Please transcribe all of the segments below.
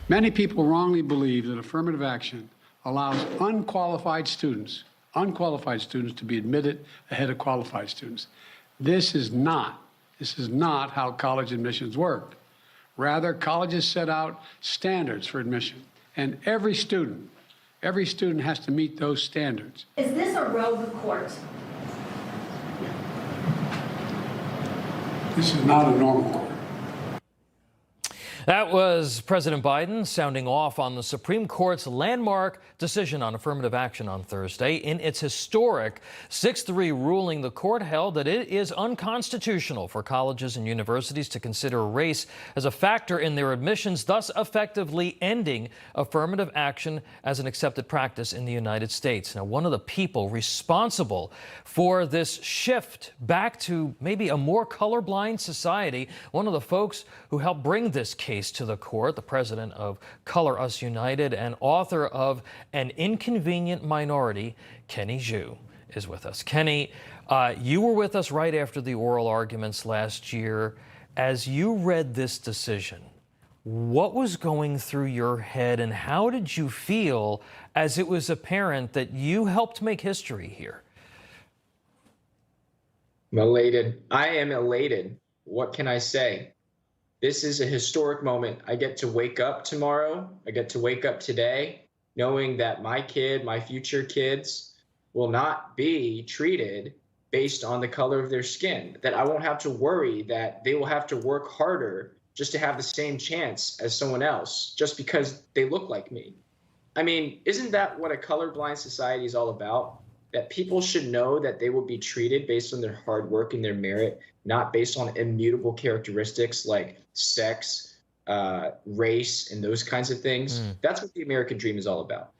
Many people wrongly believe that affirmative action allows unqualified students to be admitted ahead of qualified students. This is not how college admissions work. Rather, colleges set out standards for admission, and every student has to meet those standards. Is this a rogue court? This is not a normal court. That was President Biden sounding off on the Supreme Court's landmark decision on affirmative action on Thursday. In its historic 6-3 ruling, the court held that it is unconstitutional for colleges and universities to consider race as a factor in their admissions, thus effectively ending affirmative action as an accepted practice in the United States. Now, one of the people responsible for this shift back to maybe a more colorblind society, one of the folks who helped bring this case to the court, the president of Color Us United and author of An Inconvenient Minority, Kenny Zhu, is with us. Kenny, you were with us right after the oral arguments last year. As you read this decision, what was going through your head and how did you feel as it was apparent that you helped make history here? I'm elated. I am elated. What can I say? This is a historic moment. I get to wake up tomorrow. I get to wake up today knowing that my kid, my future kids, will not be treated based on the color of their skin, that I won't have to worry that they will have to work harder just to have the same chance as someone else just because they look like me. I mean, isn't that what a colorblind society is all about? That people should know that they will be treated based on their hard work and their merit, not based on immutable characteristics like sex, race, and those kinds of things. That's what the American dream is all about.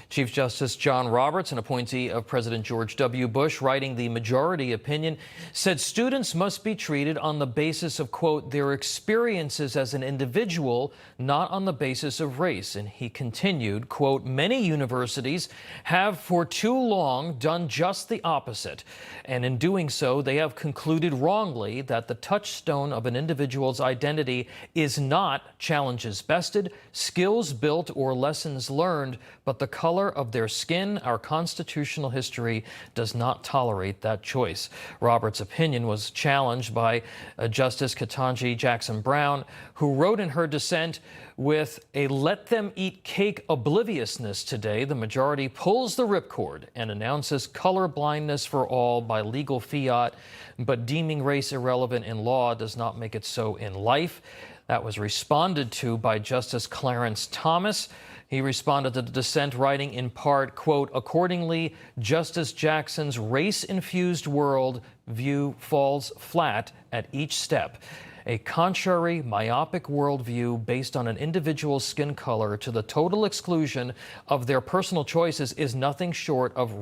Chief Justice John Roberts, an appointee of President George W. Bush, writing the majority opinion, said students must be treated on the basis of, quote, their experiences as an individual, not on the basis of race. And he continued, quote, many universities have for too long done just the opposite. And in doing so, they have concluded wrongly that the touchstone of an individual's identity is not challenges bested, skills built, or lessons learned, but the color of their skin. Our constitutional history does not tolerate that choice. Roberts' opinion was challenged by Justice Ketanji Jackson Brown, who wrote in her dissent, with a let them eat cake obliviousness today, the majority pulls the ripcord and announces color blindness for all by legal fiat, but deeming race irrelevant in law does not make it so in life. That was responded to by Justice Clarence Thomas. He responded to the dissent, writing in part, quote, accordingly, Justice Jackson's race-infused world view falls flat at each step. A contrary, myopic worldview based on an individual's skin color to the total exclusion of their personal choices is nothing short of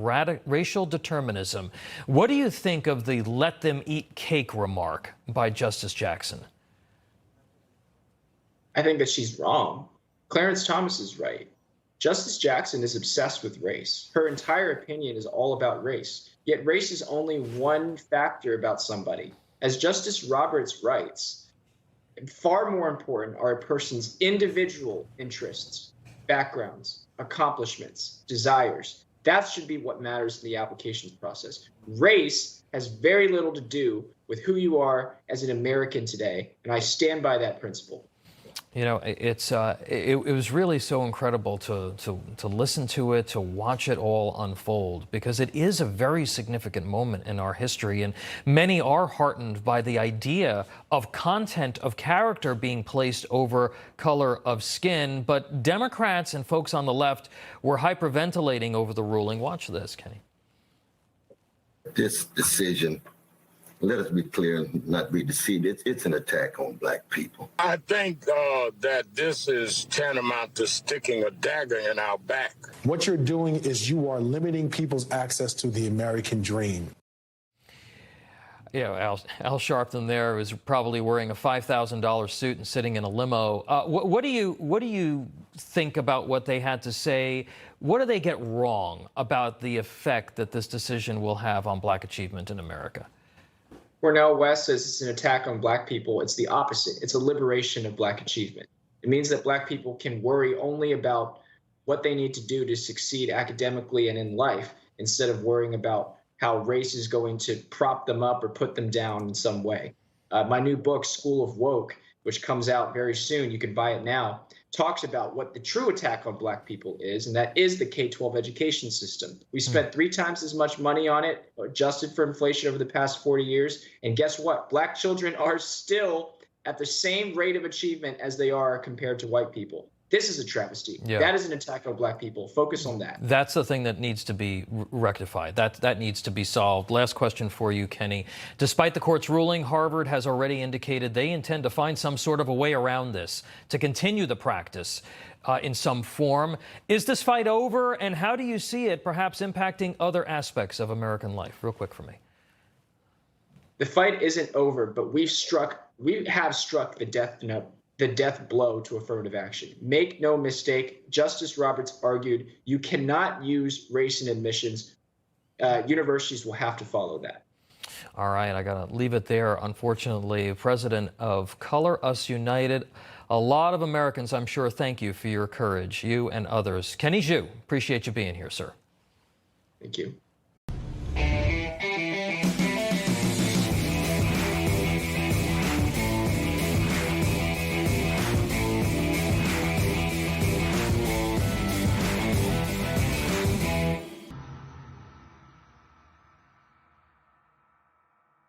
racial determinism. What do you think of the let them eat cake remark by Justice Jackson? I think that she's wrong. Clarence Thomas is right. Justice Jackson is obsessed with race. Her entire opinion is all about race. Yet race is only one factor about somebody. As Justice Roberts writes, far more important are a person's individual interests, backgrounds, accomplishments, desires. That should be what matters in the applications process. Race has very little to do with who you are as an American today, and I stand by that principle. You know, it was really so incredible to listen to it, to watch it all unfold, because it is a very significant moment in our history. And many are heartened by the idea of content of character being placed over color of skin. But Democrats and folks on the left were hyperventilating over the ruling. Watch this, Kenny. This decision, let us be clear and not be deceived. It's an attack on black people. I think that this is tantamount to sticking a dagger in our back. What you're doing is you are limiting people's access to the American dream. You know, Al Sharpton there is probably wearing a $5,000 suit and sitting in a limo. What do you think about what they had to say? What do they get wrong about the effect that this decision will have on black achievement in America? Cornel West says it's an attack on black people. It's the opposite. It's a liberation of black achievement. It means that Black people can worry only about what they need to do to succeed academically and in life, instead of worrying about how race is going to prop them up or put them down in some way. My new book, School of Woke, which comes out very soon, you can buy it now, talks about what the true attack on Black people is, and that is the K-12 education system. We spent 3 times as much money on it, adjusted for inflation, over the past 40 years. And guess what? Black children are still at the same rate of achievement as they are compared to white people. This is a travesty. Yeah. That is an attack on Black people. Focus on that. That's the thing that needs to be rectified. That needs to be solved. Last question for you, Kenny. Despite the court's ruling, Harvard has already indicated they intend to find some sort of a way around this, to continue the practice in some form. Is this fight over, and how do you see it perhaps impacting other aspects of American life? Real quick for me. The fight isn't over, but we have struck the death blow to affirmative action. Make no mistake, Justice Roberts argued you cannot use race in admissions. Universities will have to follow that. All right, I got to leave it there. Unfortunately, President of Color Us United, a lot of Americans, I'm sure, thank you for your courage, you and others. Kenny Zhu, appreciate you being here, sir. Thank you.